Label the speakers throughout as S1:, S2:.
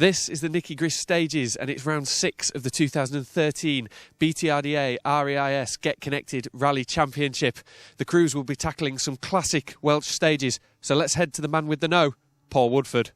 S1: This is the Nicky Grist stages and it's round 6 of the 2013 BTRDA RAIS Get Connected Rally Championship. The crews will be tackling some classic Welsh stages, so let's head to the man with the know, Paul Woodford.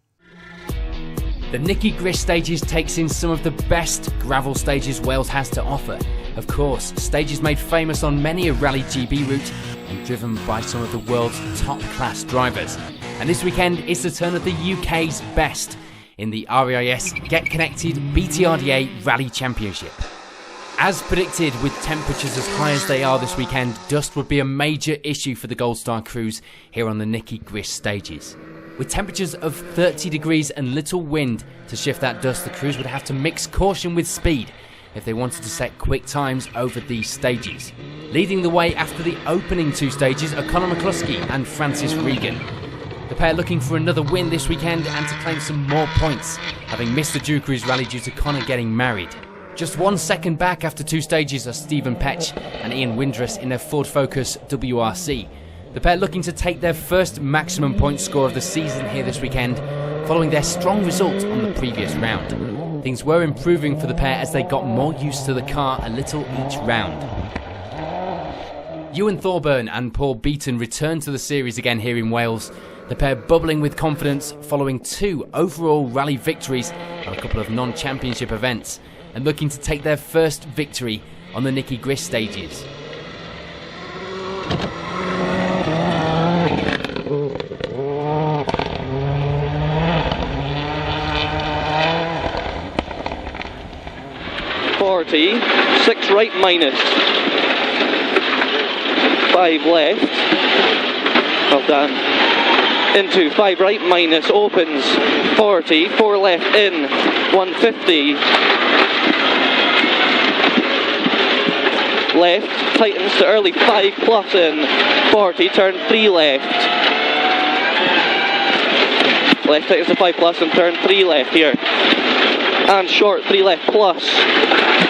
S2: The Nicky Grist stages takes in some of the best gravel stages Wales has to offer. Of course, stages made famous on many a Rally GB route and driven by some of the world's top class drivers. And this weekend is the turn of the UK's best in the RAIS Get Connected BTRDA Rally Championship. As predicted, with temperatures as high as they are this weekend, dust would be a major issue for the Gold Star crews here on the Nicky Grist stages. With temperatures of 30 degrees and little wind to shift that dust, the crews would have to mix caution with speed if they wanted to set quick times over these stages. Leading the way after the opening two stages are Conor McCluskey and Francis Regan. The pair looking for another win this weekend and to claim some more points, having missed the Duke Cruise rally due to Conor getting married. Just 1 second back after two stages are Stephen Petch and Ian Windrus in their Ford Focus WRC. The pair looking to take their first maximum point score of the season here this weekend, following their strong result on the previous round. Things were improving for the pair as they got more used to the car a little each round. Ewan Thorburn and Paul Beaton returned to the series again here in Wales. The pair bubbling with confidence following 2 overall rally victories on a couple of non-championship events and looking to take their first victory on the Nicky Grist stages.
S3: Six right minus, 5 left, well done. Into 5 right minus, opens 40, 4 left in, 150. Left, tightens to early 5 plus in, 40, turn 3 left. Left tightens to 5 plus and turn 3 left here. And short 3 left plus,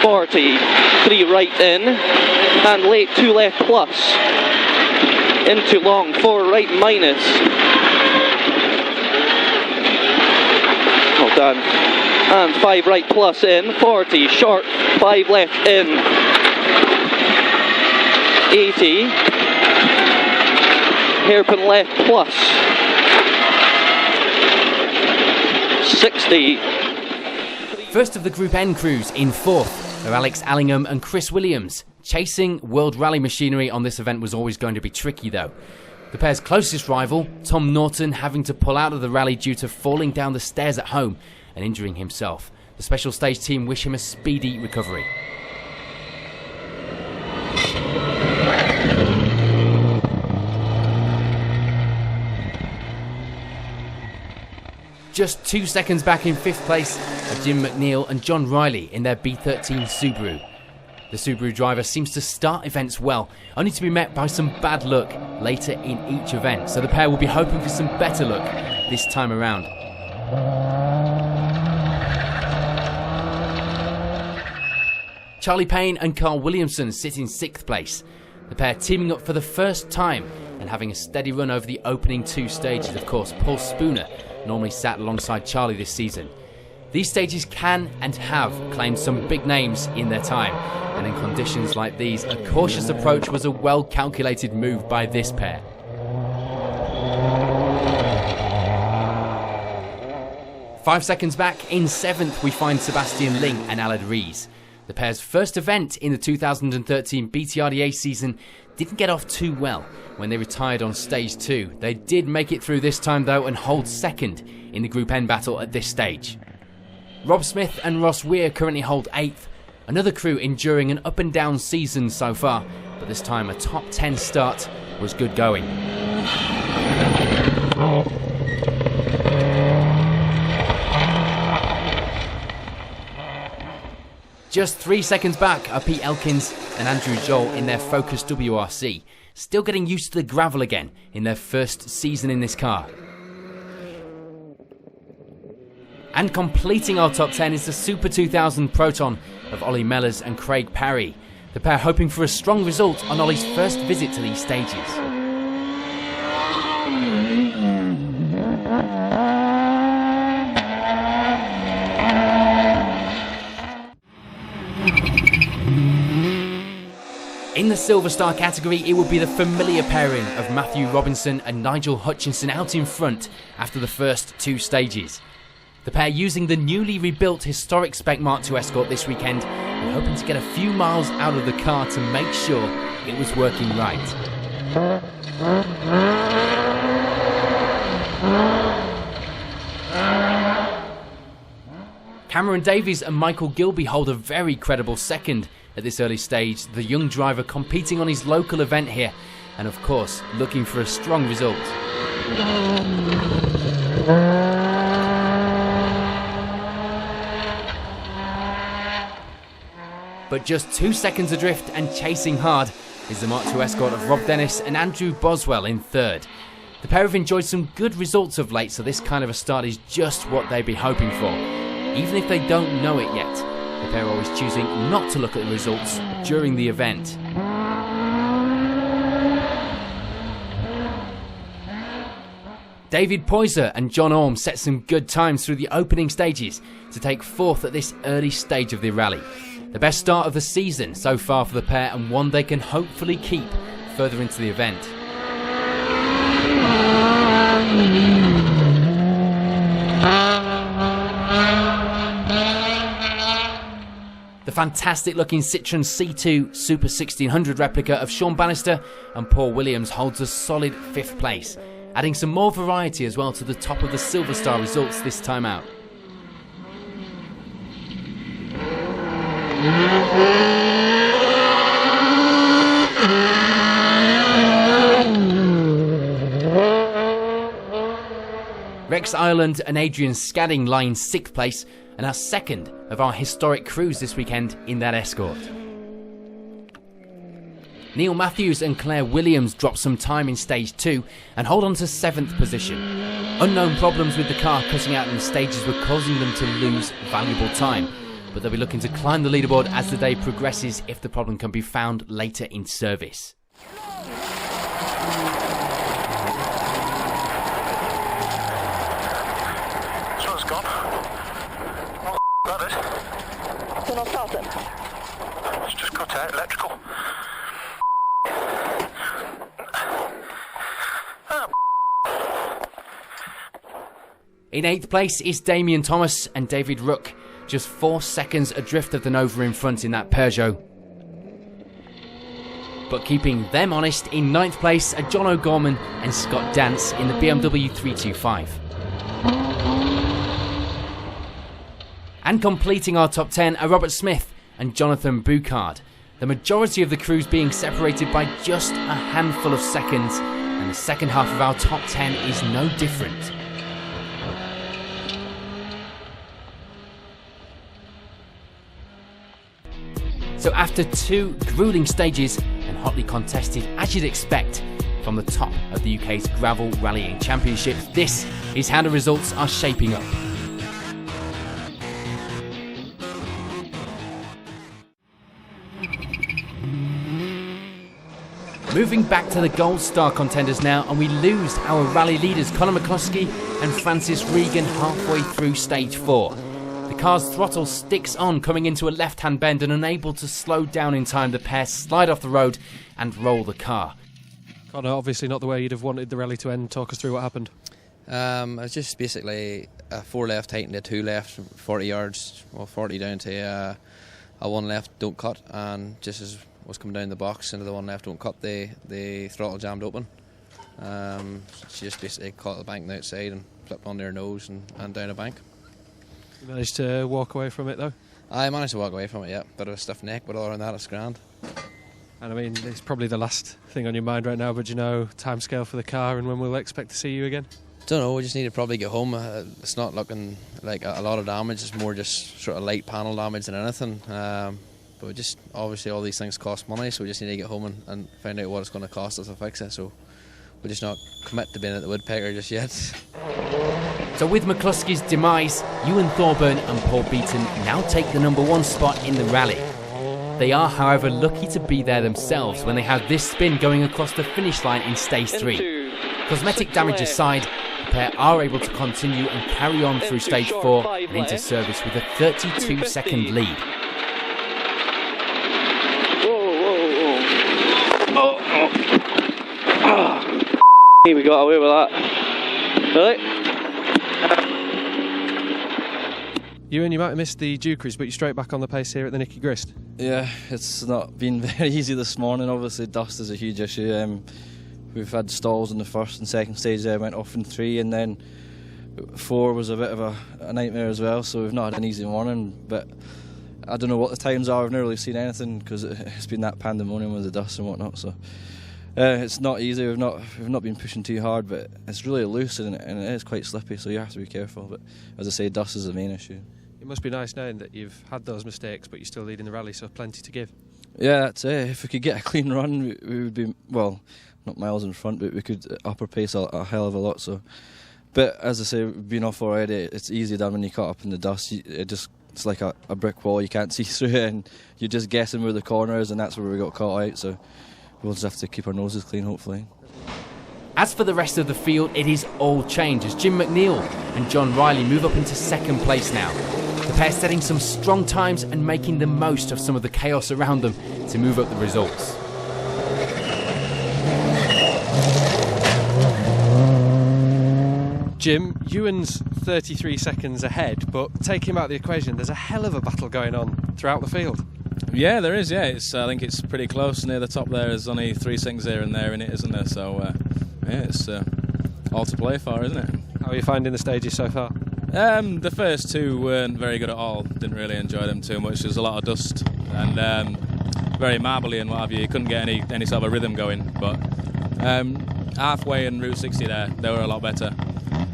S3: 40, 3 right in, and late 2 left plus. Into long, 4 right minus. Well done. And 5 right plus in, 40, short, 5 left in, 80, hairpin left plus, 60.
S2: First of the Group N crews in 4th are Alex Allingham and Chris Williams. Chasing World Rally machinery on this event was always going to be tricky though. The pair's closest rival, Tom Norton, having to pull out of the rally due to falling down the stairs at home and injuring himself. The special stage team wish him a speedy recovery. Just 2 seconds back in 5th place are Jim McNeil and John Riley in their B13 Subaru. The Subaru driver seems to start events well, only to be met by some bad luck later in each event, so the pair will be hoping for some better luck this time around. Charlie Payne and Carl Williamson sit in 6th place. The pair teaming up for the first time and having a steady run over the opening 2 stages. Of course, Paul Spooner normally sat alongside Charlie this season. These stages can and have claimed some big names in their time, and in conditions like these, a cautious approach was a well-calculated move by this pair. Five seconds back, in 7th, we find Sebastian Ling and Aled Rees. The pair's first event in the 2013 BTRDA season didn't get off too well when they retired on stage 2. They did make it through this time though and hold 2nd in the Group N battle at this stage. Rob Smith and Ross Weir currently hold 8th, another crew enduring an up and down season so far, but this time a top 10 start was good going. Just 3 seconds back are Pete Elkins and Andrew Joel in their Focus WRC, still getting used to the gravel again in their first season in this car. And completing our top 10 is the Super 2000 Proton of Ollie Mellors and Craig Parry. The pair hoping for a strong result on Ollie's first visit to these stages. the Silver Star category, it would be the familiar pairing of Matthew Robinson and Nigel Hutchinson out in front after the first 2 stages. The pair using the newly rebuilt historic spec Mark II Escort this weekend and hoping to get a few miles out of the car to make sure it was working right. Cameron Davies and Michael Gilby hold a very credible second at this early stage, the young driver competing on his local event here and of course looking for a strong result. But just 2 seconds adrift and chasing hard is the Mark II Escort of Rob Dennis and Andrew Boswell in third. The pair have enjoyed some good results of late, so this kind of a start is just what they'd be hoping for. Even if they don't know it yet, the pair are always choosing not to look at the results during the event. David Poyser and John Orme set some good times through the opening stages to take 4th at this early stage of the rally. The best start of the season so far for the pair, and one they can hopefully keep further into the event. The fantastic looking Citroen C2 Super 1600 replica of Sean Bannister and Paul Williams holds a solid 5th place, adding some more variety as well to the top of the Silver Star results this time out. Rex Ireland and Adrian Scadding lie in 6th place and are 2nd of our historic crews this weekend in that Escort. Neil Matthews and Claire Williams drop some time in stage 2 and hold on to 7th position. Unknown problems with the car cutting out in the stages were causing them to lose valuable time, but they'll be looking to climb the leaderboard as the day progresses if the problem can be found later in service.
S4: It's just cut out electrical.
S2: In 8th place is Damien Thomas and David Rook, just 4 seconds adrift of the Nova in front in that Peugeot. But keeping them honest, in 9th place are John O'Gorman and Scott Dance in the BMW 325. And completing our top 10 are Robert Smith and Jonathan Boucard, the majority of the crews being separated by just a handful of seconds, and the second half of our top 10 is no different. So after 2 gruelling stages and hotly contested as you'd expect from the top of the UK's Gravel Rallying Championship, this is how the results are shaping up. Moving back to the Gold Star contenders now, and we lose our rally leaders Conor McCluskey and Francis Regan halfway through stage 4. The car's throttle sticks on coming into a left-hand bend, and unable to slow down in time, the pair slide off the road and roll the car.
S1: Conor, obviously not the way you'd have wanted the rally to end. Talk us through what happened.
S5: It was just basically a 4 left tightened to 2 left, 40 yards, well 40 down to a 1 left don't cut, and just as was coming down the box into the 1 left don't cut, the throttle jammed open. She just basically caught the bank on the outside and flipped on their nose and down a bank.
S1: You managed to walk away from it though?
S5: I managed to walk away from it, yeah. Bit of a stiff neck, but other than that it's grand.
S1: And I mean, it's probably the last thing on your mind right now, but do you know timescale for the car and when we'll expect to see you again?
S5: Don't know, we just need to probably get home. It's not looking like a lot of damage, it's more just sort of light panel damage than anything. But just obviously all these things cost money, so we just need to get home and find out what it's going to cost us to fix it. So we'll just not commit to being at the Woodpecker just yet.
S2: So with McCluskey's demise, Ewan Thorburn and Paul Beaton now take the number 1 spot in the rally. They are, however, lucky to be there themselves when they have this spin going across the finish line in stage 3. Cosmetic damage aside, the pair are able to continue and carry on through stage 4 and into service with a 32-second lead.
S3: We got away with that. Right.
S1: Ewan, you might have missed the Dukeries, but you're straight back on the pace here at the Nicky Grist.
S4: Yeah, it's not been very easy this morning. Obviously, dust is a huge issue. We've had stalls in the first and second stage there, went off in 3, and then 4 was a bit of a nightmare as well, so we've not had an easy morning. But I don't know what the times are, I've never really seen anything because it's been that pandemonium with the dust and whatnot. So it's not easy, we've not been pushing too hard, but it's really loose and it is quite slippy, so you have to be careful. But as I say, dust is the main issue.
S1: It must be nice knowing that you've had those mistakes, but you're still leading the rally, so plenty to give.
S4: Yeah, that's it. If we could get a clean run, we would be, well, not miles in front, but we could upper pace a hell of a lot. So, but as I say, we've been off already. It's easy done when you caught up in the dust. It's like a brick wall. You can't see through it, and you're just guessing where the corner is, and that's where we got caught out. So we'll just have to keep our noses clean, hopefully.
S2: As for the rest of the field, it is all change as Jim McNeil and John Riley move up into second place now. The pair setting some strong times and making the most of some of the chaos around them to move up the results.
S1: Jim, Ewan's 33 seconds ahead, but take him out of the equation, there's a hell of a battle going on throughout the field.
S6: Yeah, there is, yeah. I think it's pretty close. Near the top there, there's only 3 seconds here and there in it, isn't there? So, yeah, it's all to play for, isn't it?
S1: How are you finding the stages so far?
S6: The first 2 weren't very good at all. Didn't really enjoy them too much. There's a lot of dust and very marbly and what have you. You couldn't get any sort of a rhythm going. But halfway in Route 60 there, they were a lot better.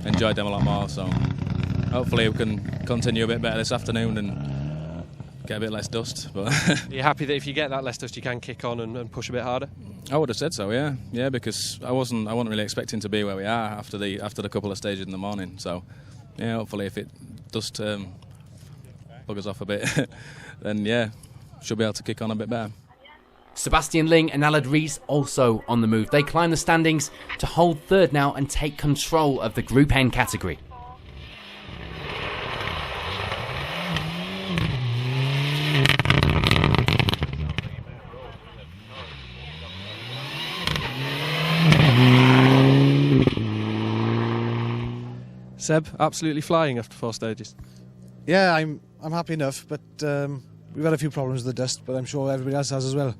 S6: Enjoyed them a lot more. So hopefully we can continue a bit better this afternoon and get a bit less dust. But
S1: are you happy that if you get that less dust, you can kick on and push a bit harder?
S6: I would have said so, yeah, because I wasn't really expecting to be where we are after the couple of stages in the morning. So. Yeah, hopefully if it dust buggers off a bit, then yeah, should be able to kick on a bit better.
S2: Sebastian Ling and Alad Rees also on the move. They climb the standings to hold third now and take control of the Group N category.
S1: Seb, absolutely flying after 4 stages.
S7: Yeah, I'm happy enough, but we've had a few problems with the dust, but I'm sure everybody else has as well.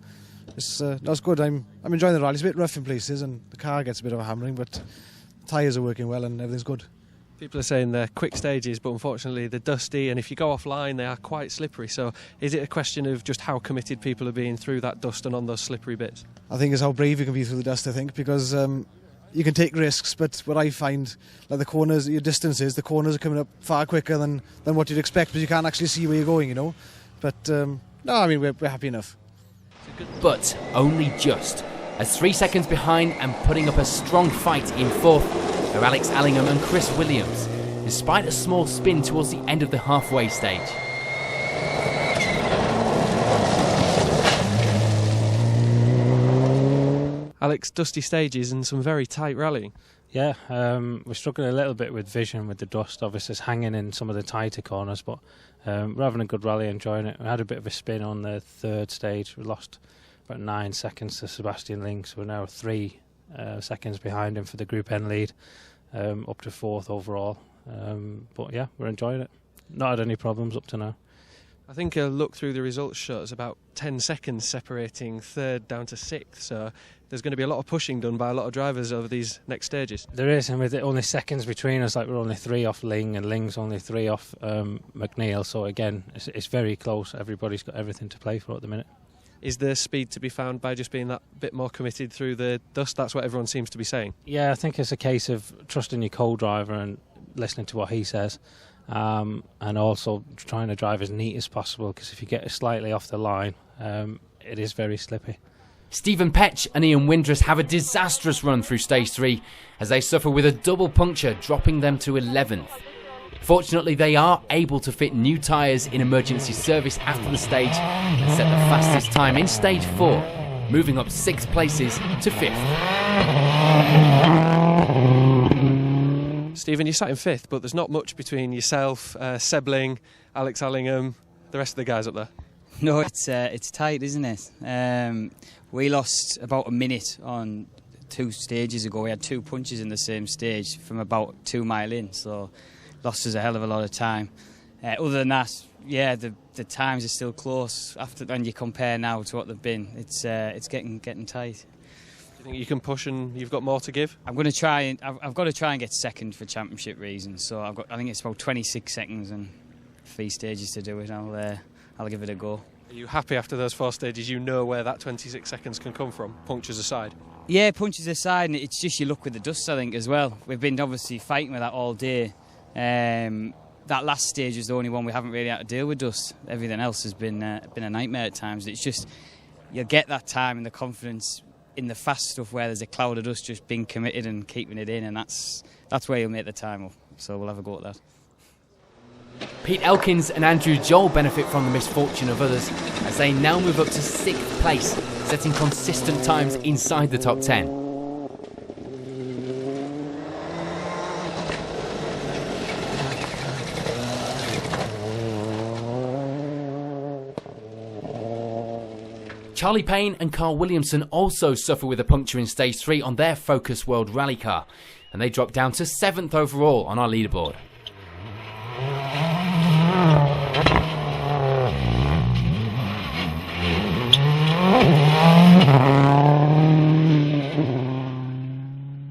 S7: That's good. I'm enjoying the rally. It's a bit rough in places, and the car gets a bit of a hammering, but tyres are working well and everything's good.
S1: People are saying they're quick stages, but unfortunately they're dusty, and if you go offline, they are quite slippery. So, is it a question of just how committed people are being through that dust and on those slippery bits?
S7: I think it's how brave you can be through the dust. I think because. You can take risks, but what I find, like the corners, your distances, the corners are coming up far quicker than what you'd expect, because you can't actually see where you're going, you know. But no, I mean, we're happy enough.
S2: But only just, as 3 seconds behind and putting up a strong fight in fourth are Alex Allingham and Chris Williams, despite a small spin towards the end of the halfway stage.
S1: Alex, dusty stages and some very tight rallying.
S8: Yeah, we're struggling a little bit with vision with the dust. Obviously, it's hanging in some of the tighter corners, but we're having a good rally, enjoying it. We had a bit of a spin on the 3rd stage. We lost about 9 seconds to Sebastian Ling, so we're now 3 seconds behind him for the Group N lead, up to 4th overall. But yeah, we're enjoying it. Not had any problems up to now.
S1: I think a look through the results shows about 10 seconds separating 3rd down to 6th, so there's going to be a lot of pushing done by a lot of drivers over these next stages.
S8: There is, and with only seconds between us, like we're only 3 off Ling, and Ling's only 3 off McNeil, so again, it's very close. Everybody's got everything to play for at the minute.
S1: Is there speed to be found by just being that bit more committed through the dust? That's what everyone seems to be saying.
S8: Yeah, I think it's a case of trusting your co-driver and listening to what he says. And also trying to drive as neat as possible, because if you get slightly off the line, it is very slippy.
S2: Stephen Petch and Ian Windress have a disastrous run through stage 3 as they suffer with a double puncture, dropping them to 11th. Fortunately, they are able to fit new tyres in emergency service after the stage and set the fastest time in stage 4, moving up 6 places to 5th.
S1: Stephen, you sat in 5th, but there's not much between yourself, Seb Ling, Alex Allingham, the rest of the guys up there.
S9: No, it's tight, isn't it? We lost about a minute on 2 stages ago we had 2 punches in the same stage from about 2 mile in, so lost us a hell of a lot of time. Other than that, yeah, the times are still close. After when you compare now to what they've been, it's getting tight.
S1: Do you think you can push and you've got more to give?
S9: I'm going to try and I've got to try and get second for championship reasons. So I think it's about 26 seconds and 3 stages to do it. I'll give it a go.
S1: Are you happy after those 4 stages? You know where that 26 seconds can come from, punctures aside?
S9: Yeah, punches aside, and it's just your luck with the dust, I think, as well. We've been obviously fighting with that all day. That last stage was the only one we haven't really had to deal with dust. Everything else has been a nightmare at times. It's just you'll get that time and the confidence in the fast stuff where there's a cloud of dust, just being committed and keeping it in, and that's where you'll make the time up. So we'll have a go at that.
S2: Pete Elkins and Andrew Joel benefit from the misfortune of others as they now move up to 6th place, setting consistent times inside the top 10. Charlie Payne and Carl Williamson also suffer with a puncture in stage 3 on their Focus World Rally car, and they drop down to 7th overall on our leaderboard.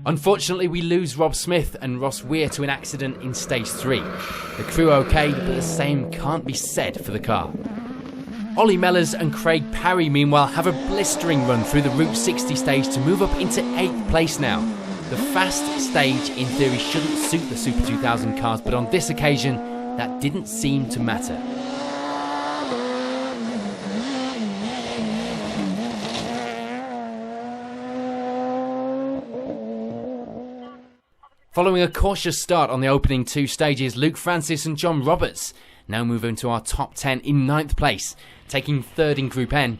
S2: Unfortunately, we lose Rob Smith and Ross Weir to an accident in stage 3. The crew okayed, but the same can't be said for the car. Ollie Mellors and Craig Parry, meanwhile, have a blistering run through the Route 60 stage to move up into 8th place now. The fast stage, in theory, shouldn't suit the Super 2000 cars, but on this occasion, that didn't seem to matter. Following a cautious start on the opening 2 stages, Luke Francis and John Roberts now move into our top 10 in 9th place, taking 3rd in Group N.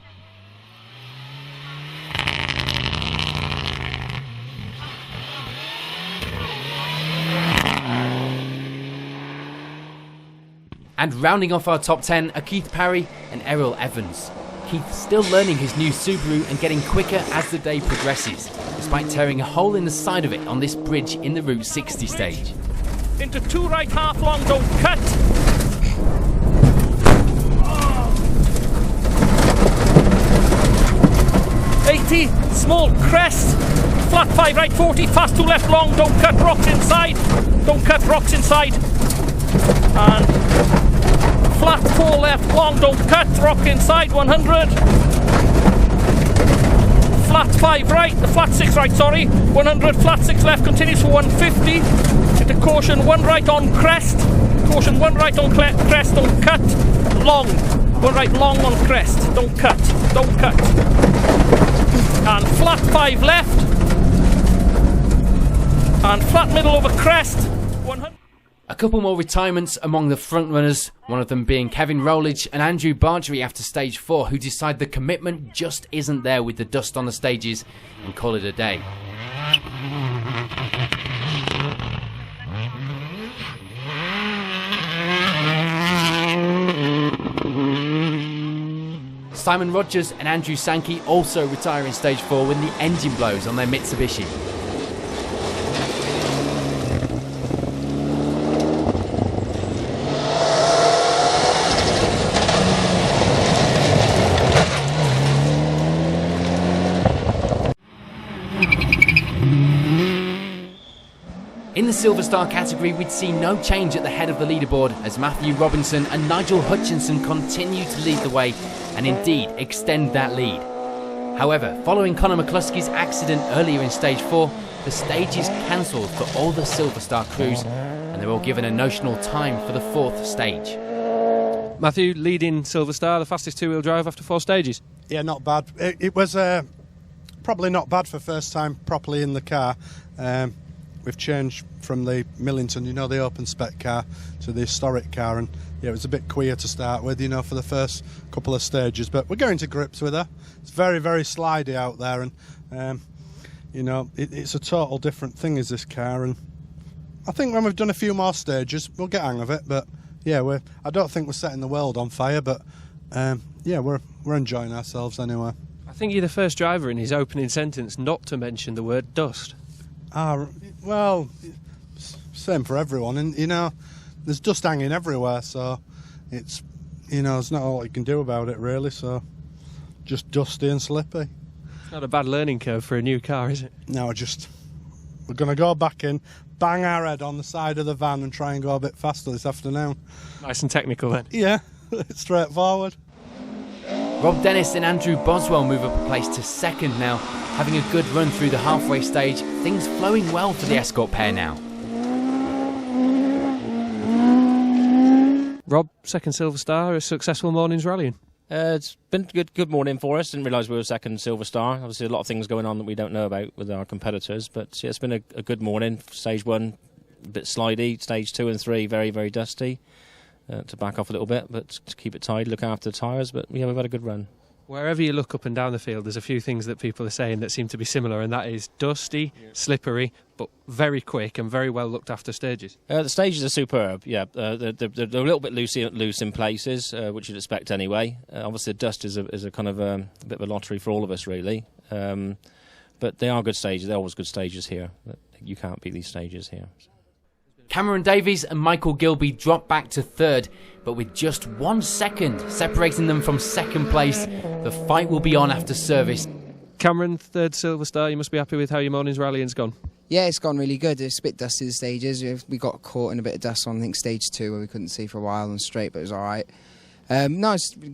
S2: And rounding off our top 10 are Keith Parry and Errol Evans. Keith still learning his new Subaru and getting quicker as the day progresses, despite tearing a hole in the side of it on this bridge in the Route 60 stage.
S10: Into 2 right, half long, don't cut. 80, small crest, flat 5 right, 40, fast 2 left long, don't cut, rocks inside, don't cut, rocks inside, and flat 4 left long, don't cut, rock inside, 100, flat 5 right, flat 6 right, sorry, 100, flat 6 left, continues for 150, into caution 1 right on crest, caution 1 right on crest, don't cut, long, 1 right long on crest, don't cut, don't cut. And flat 5 left, and flat middle over crest, 100.
S2: A couple more retirements among the front runners, one of them being Kevin Rowledge and Andrew Bargery after stage 4, who decide the commitment just isn't there with the dust on the stages and call it a day. Simon Rogers and Andrew Sankey also retire in stage 4 when the engine blows on their Mitsubishi. In the Silver Star category, we'd see no change at the head of the leaderboard as Matthew Robinson and Nigel Hutchinson continue to lead the way and indeed extend that lead. However, following Conor McCluskey's accident earlier in stage 4, the stage is cancelled for all the Silver Star crews and they're all given a notional time for the 4th stage.
S1: Matthew, leading Silver Star, the fastest 2-wheel drive after 4 stages.
S11: Yeah, not bad. It was probably not bad for first time properly in the car. We've changed from the Millington, you know, the open spec car, to the historic car, and yeah, it was a bit queer to start with, you know, for the first couple of stages, but we're going to grips with her. It's very, very slidey out there, and you know, it's a total different thing as this car, and I think when we've done a few more stages, we'll get hang of it. But yeah, I don't think we're setting the world on fire, but yeah, we're enjoying ourselves anyway.
S1: I think you're the first driver in his opening sentence not to mention the word dust.
S11: Well, same for everyone, and there's dust hanging everywhere, so it's there's not a lot you can do about it really. So just dusty and slippy.
S1: It's not a bad learning curve for a new car, is it?
S11: No, we're going to go back in, bang our head on the side of the van and try and go a bit faster this afternoon.
S1: Nice and technical then.
S11: Yeah, straightforward.
S2: Rob Dennis and Andrew Boswell move up a place to second now, having a good run through the halfway stage. Things flowing well for the Escort pair now.
S1: Rob, second Silver Star, a successful morning's rallying.
S12: It's been a good morning for us. Didn't realise we were second Silver Star. Obviously a lot of things going on that we don't know about with our competitors, but yeah, it's been a good morning. Stage 1 a bit slidey, stage 2 and 3 very, very dusty. To back off a little bit, but to keep it tight, look after the tyres. But yeah, we've had a good run.
S1: Wherever you look up and down the field, there's a few things that people are saying that seem to be similar, and that is dusty, slippery, but very quick and very well looked after stages.
S12: The stages are superb, yeah. They're a little bit loose in places, which you'd expect anyway. Obviously, the dust is a kind of a bit of a lottery for all of us, really. But they are good stages. They're always good stages here. You can't beat these stages here.
S2: Cameron Davies and Michael Gilby drop back to third, but with just 1 second separating them from second place, the fight will be on after service.
S1: Cameron, third Silver Star, you must be happy with how your morning's rallying's gone.
S13: Yeah, it's gone really good. It's a bit dusty the stages. We got caught in a bit of dust on, I think, stage 2, where we couldn't see for a while and straight, but it was all right.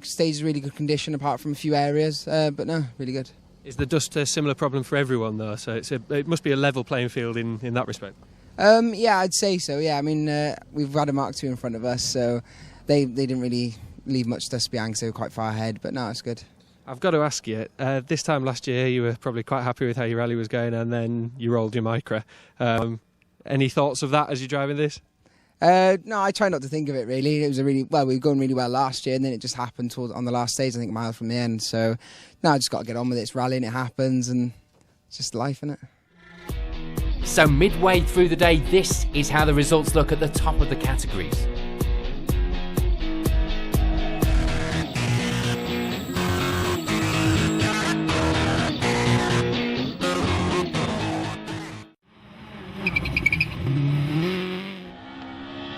S13: Stage is really good condition, apart from a few areas, but no, really good.
S1: Is the dust a similar problem for everyone, though? So it must be a level playing field in that respect.
S13: Yeah, I'd say so. Yeah, I mean, we've had a Mark II in front of us, so they didn't really leave much dust behind, so they were quite far ahead. But no, it's good.
S1: I've got to ask you, this time last year you were probably quite happy with how your rally was going, and then you rolled your Micra. Any thoughts of that as you're driving this?
S13: No, I try not to think of it really. It was we were going really well last year, and then it just happened on the last stage, I think a mile from the end. So no, I just got to get on with it. It's rallying, it happens, and it's just life, isn't it?
S2: So midway through the day, this is how the results look at the top of the categories.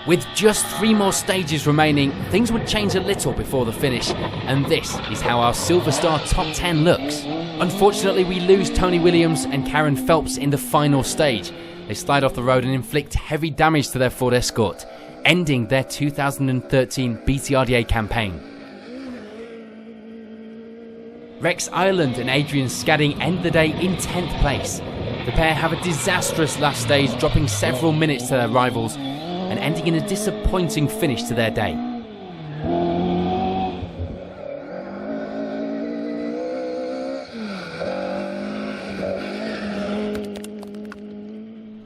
S2: With just 3 more stages remaining, things would change a little before the finish, and this is how our Silver Star top 10 looks. Unfortunately, we lose Tony Williams and Karen Phelps in the final stage. They slide off the road and inflict heavy damage to their Ford Escort, ending their 2013 BTRDA campaign. Rex Ireland and Adrian Scadding end the day in 10th place. The pair have a disastrous last stage, dropping several minutes to their rivals and ending in a disappointing finish to their day.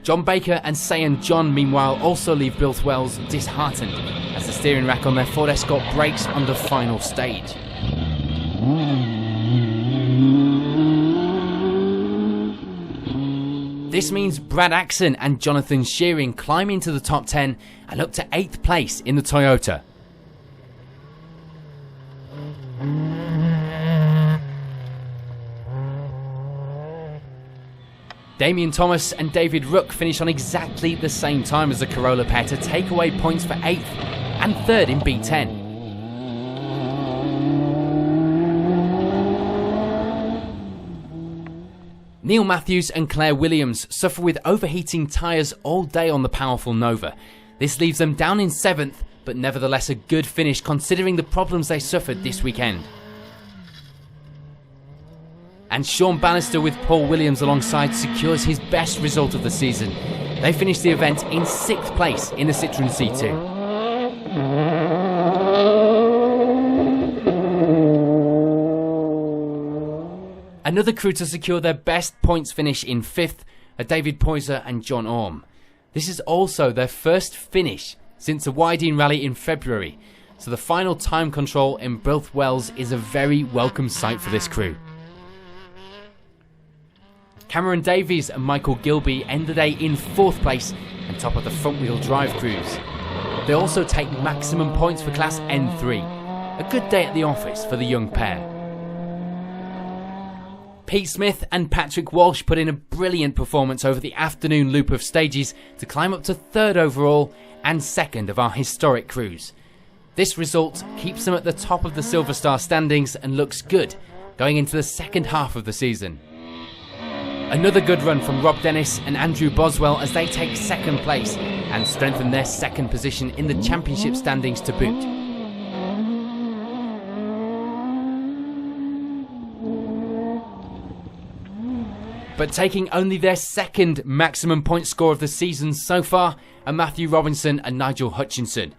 S2: John Baker and Sayan John, meanwhile, also leave Biltwells disheartened as the steering rack on their Ford Escort breaks on the final stage. This means Brad Axon and Jonathan Shearing climb into the top 10 and up to 8th place in the Toyota. Damien Thomas and David Rook finish on exactly the same time as the Corolla pair to take away points for 8th and 3rd in B10. Neil Matthews and Claire Williams suffer with overheating tyres all day on the powerful Nova. This leaves them down in 7th, but nevertheless a good finish considering the problems they suffered this weekend. And Sean Bannister with Paul Williams alongside secures his best result of the season. They finish the event in 6th place in the Citroën C2. Another crew to secure their best points finish in 5th are David Poyser and John Orme. This is also their first finish since a Wydene rally in February, so the final time control in Biltwells is a very welcome sight for this crew. Cameron Davies and Michael Gilby end the day in 4th place and top of the front wheel drive crews. They also take maximum points for class N3. A good day at the office for the young pair. Pete Smith and Patrick Walsh put in a brilliant performance over the afternoon loop of stages to climb up to 3rd overall and 2nd of our historic cruise. This result keeps them at the top of the Silver Star standings and looks good going into the second half of the season. Another good run from Rob Dennis and Andrew Boswell as they take 2nd place and strengthen their 2nd position in the championship standings to boot. But taking only their 2nd maximum point score of the season so far are Matthew Robinson and Nigel Hutchinson.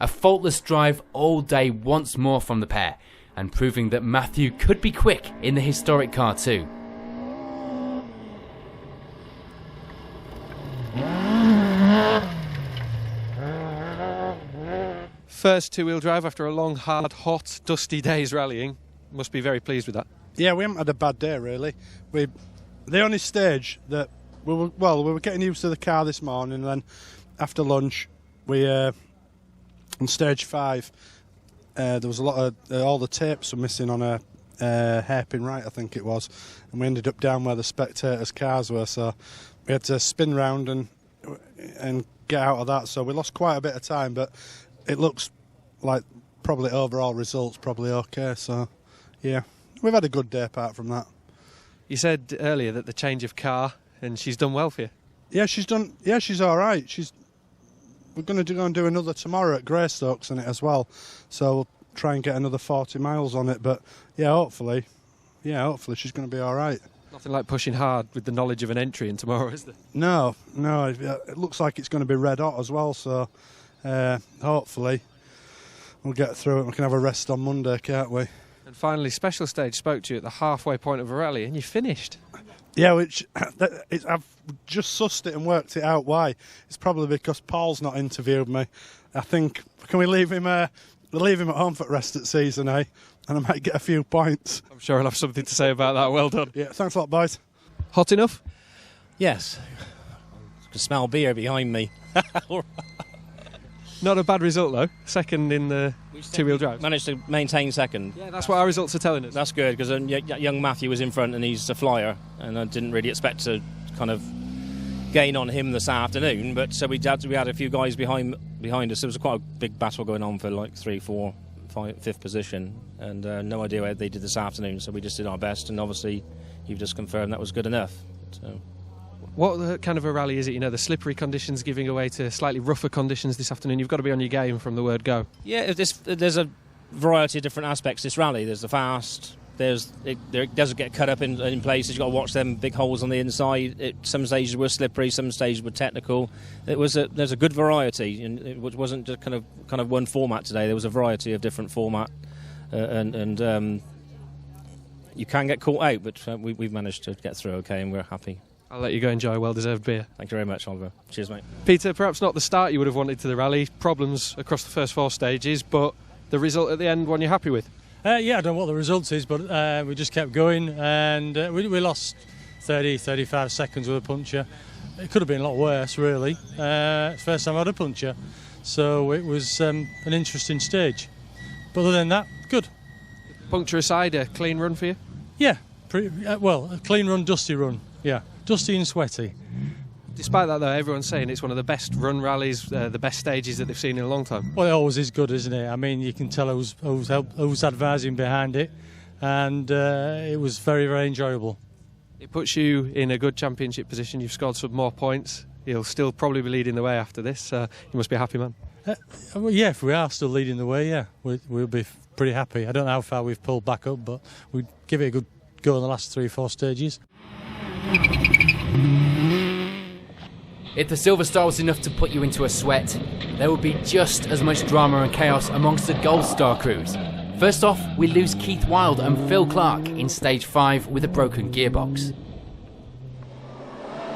S2: A faultless drive all day once more from the pair, and proving that Matthew could be quick in the historic car too.
S1: First two-wheel drive after a long, hard, hot, dusty day's rallying. Must be very pleased with that.
S11: Yeah, we haven't had a bad day really. The only stage that we were getting used to the car this morning, and then after lunch we on stage 5 there was a lot of all the tapes were missing on a hairpin right, I think it was, and we ended up down where the spectators' cars were, so we had to spin round and get out of that, so we lost quite a bit of time, but it looks like probably overall results probably okay, so yeah, we've had a good day apart from that.
S1: You said earlier that the change of car, and she's done well for you.
S11: Yeah, she's all right. We're going to go and do another tomorrow at Greystokes on it as well, so we'll try and get another 40 miles on it. But yeah, hopefully she's going to be all right.
S1: Nothing like pushing hard with the knowledge of an entry in tomorrow, is there?
S11: No, it looks like it's going to be red hot as well. So hopefully we'll get through it. We can have a rest on Monday, can't we?
S1: And finally, Special Stage spoke to you at the halfway point of a rally, and you finished.
S11: Yeah, I've just sussed it and worked it out why. It's probably because Paul's not interviewed me. I think, can we leave him at home for the rest of the season, eh? And I might get a few points.
S1: I'm sure I'll have something to say about that. Well done.
S11: Yeah, thanks a lot, boys.
S1: Hot enough?
S12: Yes. I can smell beer behind me.
S1: Not a bad result, though. 2nd in the two-wheel drive.
S12: Managed to maintain 2nd.
S1: Yeah, that's what our results are telling us.
S12: That's good, because young Matthew was in front and he's a flyer, and I didn't really expect to kind of gain on him this afternoon, but so we had a few guys behind us. There was quite a big battle going on for like 3, 4, 5, 5th position, and no idea how they did this afternoon, so we just did our best, and obviously you've just confirmed that was good enough. So.
S1: What kind of a rally is it? You know, the slippery conditions giving away to slightly rougher conditions this afternoon. You've got to be on your game from the word go.
S12: Yeah, there's a variety of different aspects to this rally. There's the fast, it doesn't get cut up in places. You've got to watch them big holes on the inside. Some stages were slippery, some stages were technical. There's a good variety, and it wasn't just kind of one format today. There was a variety of different format, and you can get caught out, but we've managed to get through okay, and we're happy.
S1: I'll let you go enjoy a well-deserved beer.
S12: Thank you very much, Oliver. Cheers, mate.
S1: Peter, perhaps not the start you would have wanted to the rally, problems across the first 4 stages, but the result at the end, one you're happy with?
S14: Yeah, I don't know what the result is, but we just kept going, and we lost 30-35 seconds with a puncture. It could have been a lot worse, really. First time I had a puncture, so it was an interesting stage. But other than that, good.
S1: Puncture aside, a clean run for you?
S14: Yeah, a clean run, dusty run, yeah. Dusty and sweaty.
S1: Despite that, though, everyone's saying it's one of the best run rallies, the best stages that they've seen in a long time.
S14: Well, it always is good, isn't it? I mean, you can tell who's advising behind it, and it was very, very enjoyable.
S1: It puts you in a good championship position. You've scored some more points. You'll still probably be leading the way after this. You must be a happy man.
S14: Well, yeah, if we are still leading the way, yeah, we'll be pretty happy. I don't know how far we've pulled back up, but we'd give it a good go in the last 3 or 4 stages.
S2: If the Silver Star was enough to put you into a sweat, there would be just as much drama and chaos amongst the Gold Star crews. First off, we lose Keith Wilde and Phil Clark in stage 5 with a broken gearbox.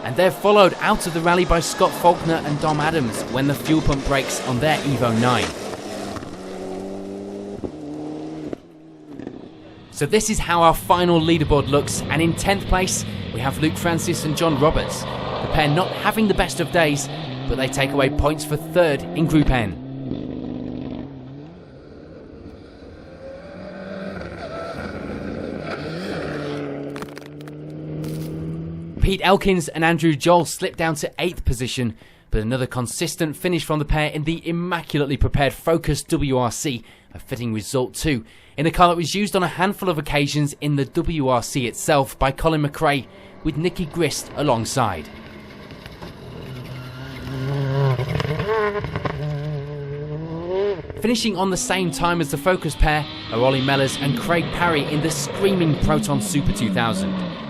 S2: And they're followed out of the rally by Scott Faulkner and Dom Adams when the fuel pump breaks on their Evo 9. So this is how our final leaderboard looks, and in 10th place we have Luke Francis and John Roberts, the pair not having the best of days, but they take away points for 3rd in Group N. Pete Elkins and Andrew Joel slipped down to 8th position, but another consistent finish from the pair in the immaculately prepared Focus WRC, a fitting result too, in a car that was used on a handful of occasions in the WRC itself by Colin McRae, with Nicky Grist alongside. Finishing on the same time as the Focus pair are Ollie Mellors and Craig Parry in the screaming Proton Super 2000.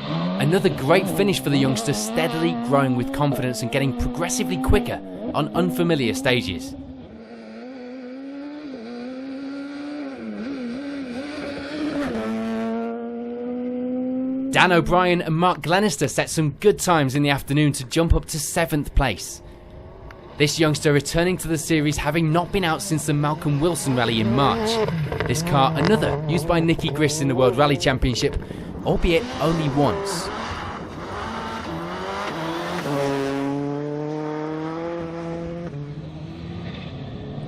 S2: Another great finish for the youngster, steadily growing with confidence and getting progressively quicker on unfamiliar stages. Dan O'Brien and Mark Glenister set some good times in the afternoon to jump up to 7th place. This youngster returning to the series, having not been out since the Malcolm Wilson rally in March. This car, another used by Nicky Grist in the World Rally Championship, albeit only once.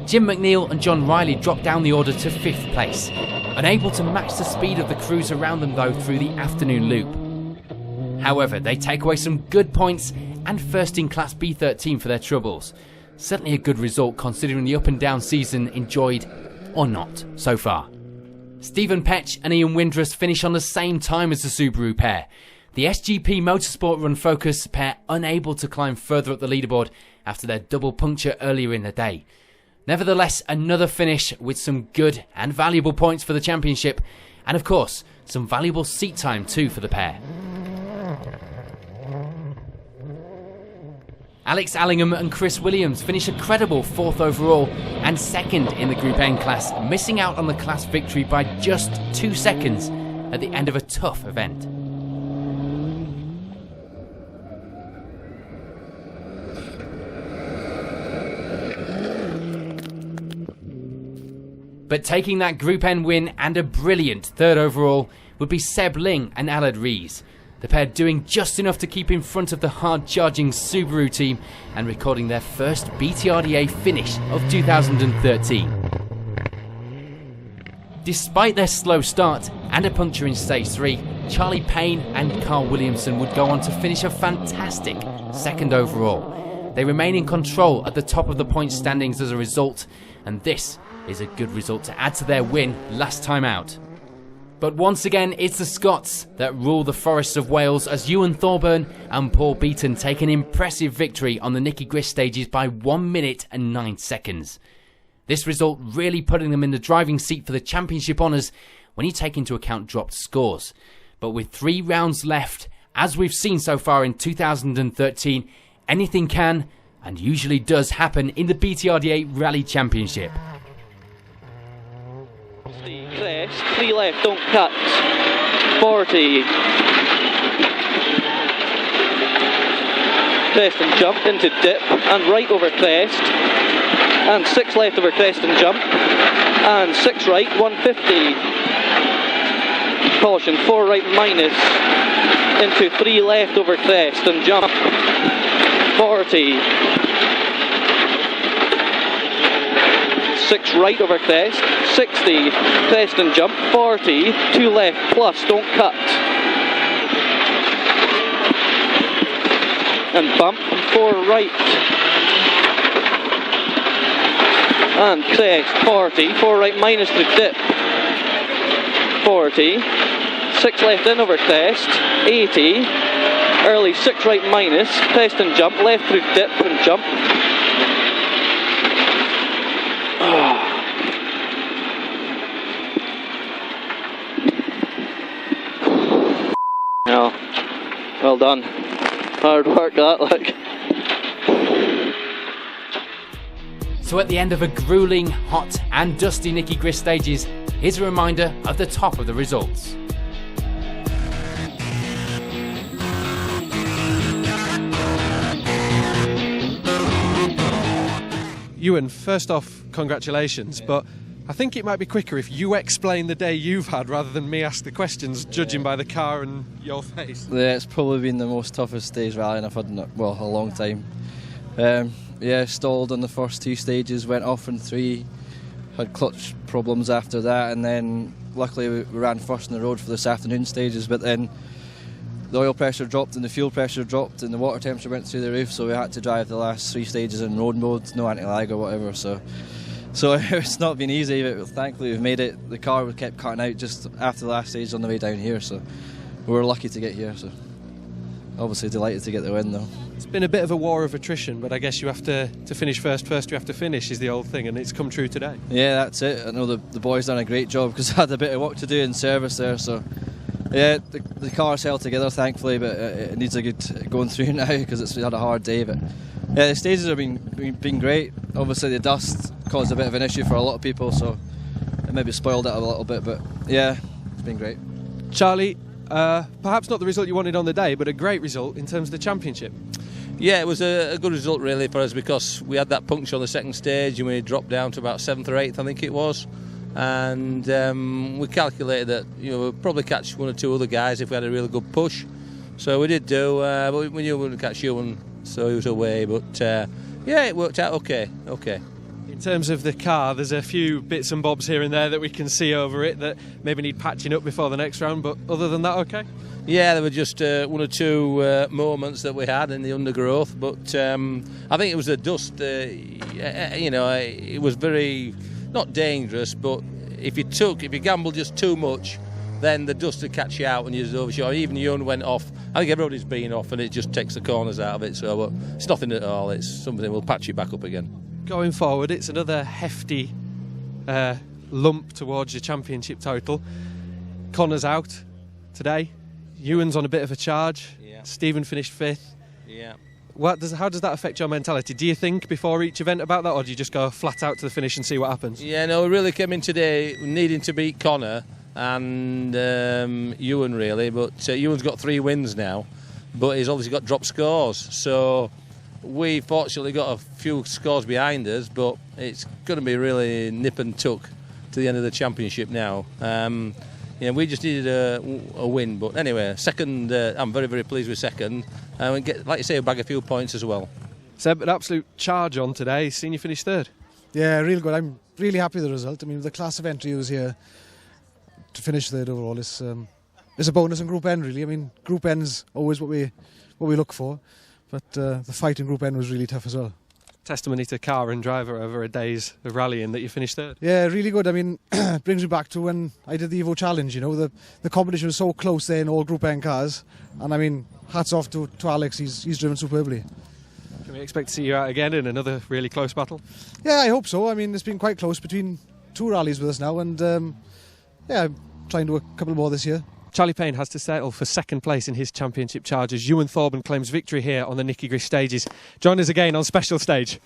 S2: Jim McNeil and John Riley dropped down the order to 5th place, unable to match the speed of the crews around them though through the afternoon loop. However, they take away some good points and first in class B13 for their troubles. Certainly a good result considering the up and down season enjoyed, or not, so far. Stephen Petch and Ian Windrus finish on the same time as the Subaru pair. The SGP Motorsport Run Focus pair unable to climb further up the leaderboard after their double puncture earlier in the day. Nevertheless, another finish with some good and valuable points for the championship, and of course, some valuable seat time too for the pair. Alex Allingham and Chris Williams finish a credible 4th overall and 2nd in the Group N class, missing out on the class victory by just 2 seconds at the end of a tough event. But taking that Group N win and a brilliant 3rd overall would be Seb Ling and Alad Rees. The pair doing just enough to keep in front of the hard-charging Subaru team and recording their first BTRDA finish of 2013. Despite their slow start and a puncture in Stage 3, Charlie Payne and Carl Williamson would go on to finish a fantastic 2nd overall. They remain in control at the top of the point standings as a result, and this is a good result to add to their win last time out. But once again, it's the Scots that rule the forests of Wales as Ewan Thorburn and Paul Beaton take an impressive victory on the Nicky Grist stages by 1 minute and 9 seconds. This result really putting them in the driving seat for the championship honours when you take into account dropped scores. But with 3 rounds left, as we've seen so far in 2013, anything can and usually does happen in the BTRDA Rally Championship.
S3: Crest, 3 left, don't cut, 40, crest and jump into dip, and right over crest, and 6 left over crest and jump, and 6 right, 150, caution, 4 right minus, into 3 left over crest and jump, 40, 6 right over crest, 60, crest and jump, 40, 2 left plus, don't cut. And bump, 4 right. And crest, 40, 4 right minus to dip, 40, 6 left in over crest, 80, early 6 right minus, crest and jump, left through dip and jump. No, well done. Hard work that, like.
S2: So at the end of a gruelling, hot and dusty Nicky Grist stages, here's a reminder of the top of the results.
S1: Ewan, first off, congratulations, but I think it might be quicker if you explain the day you've had rather than me ask the questions, judging by the car and your face.
S4: Yeah, it's probably been the most toughest stage rallying I've had in a long time. Stalled on the first 2 stages, went off in 3, had clutch problems after that, and then luckily we ran first on the road for this afternoon stages, but then the oil pressure dropped and the fuel pressure dropped and the water temperature went through the roof, so we had to drive the last 3 stages in road mode, no anti-lag or whatever. So it's not been easy, but thankfully we've made it. The car kept cutting out just after the last stage on the way down here, so we were lucky to get here. So obviously delighted to get the win though.
S1: It's been a bit of a war of attrition, but I guess you have to finish first you have to finish is the old thing, and it's come true today.
S4: Yeah, that's it. I know the boys done a great job because I had a bit of work to do in service there, so yeah, the car's held together thankfully, but it needs a good going through now because it's had a hard day. But yeah, the stages have been great. Obviously the dust caused a bit of an issue for a lot of people, so it maybe spoiled it a little bit, but yeah, it's been great.
S1: Charlie, perhaps not the result you wanted on the day, but a great result in terms of the championship.
S15: Yeah, it was a good result really for us because we had that puncture on the second stage and we dropped down to about 7th or 8th, I think it was. And we calculated that we'd probably catch 1 or 2 other guys if we had a really good push. So we did do, but we knew we wouldn't catch Ewan, so he was away. But yeah, it worked out okay.
S1: In terms of the car, there's a few bits and bobs here and there that we can see over it that maybe need patching up before the next round, but other than that, okay? Yeah, there were just 1 or 2 moments that we had in the undergrowth, but I think it was the dust. It was very, not dangerous, but if you gambled just too much, then the dust would catch you out and you'd overshot. Even Ewan went off. I think everybody's been off and it just takes the corners out of it, so but it's nothing at all. It's something we'll patch you back up again. Going forward, it's another hefty lump towards your championship total. Connor's out today. Ewan's on a bit of a charge. Yeah. Stephen finished 5th. Yeah. How does that affect your mentality? Do you think before each event about that, or do you just go flat out to the finish and see what happens? Yeah, no, we really came in today needing to beat Connor and Ewan really, but Ewan's got 3 wins now, but he's obviously got dropped scores. So we fortunately got a few scores behind us, but it's going to be really nip and tuck to the end of the championship now. We just needed a win, but anyway, second. I'm very, very pleased with second, and get, like you say, bag a few points as well. Seb, an absolute charge on today. Seen you finish 3rd.
S7: Yeah, real good. I'm really happy with the result. I mean, the class of entry was here to finish 3rd overall is a bonus in Group N. Really, I mean, Group N's always what we look for, but the fight in Group N was really tough as well.
S1: Testimony to car and driver over a day's of rallying that you finished 3rd.
S7: Yeah, really good. I mean, it brings me back to when I did the Evo Challenge. The competition was so close there in all Group N cars, and I mean, hats off to Alex. He's driven superbly.
S1: Can we expect to see you out again in another really close battle?
S7: Yeah, I hope so. I mean, it's been quite close between 2 rallies with us now, and yeah, I'm trying to do a couple more this year.
S1: Charlie Payne has to settle for 2nd place in his championship charges. Ewan Thorburn claims victory here on the Nicky Grist stages. Join us again on Special Stage.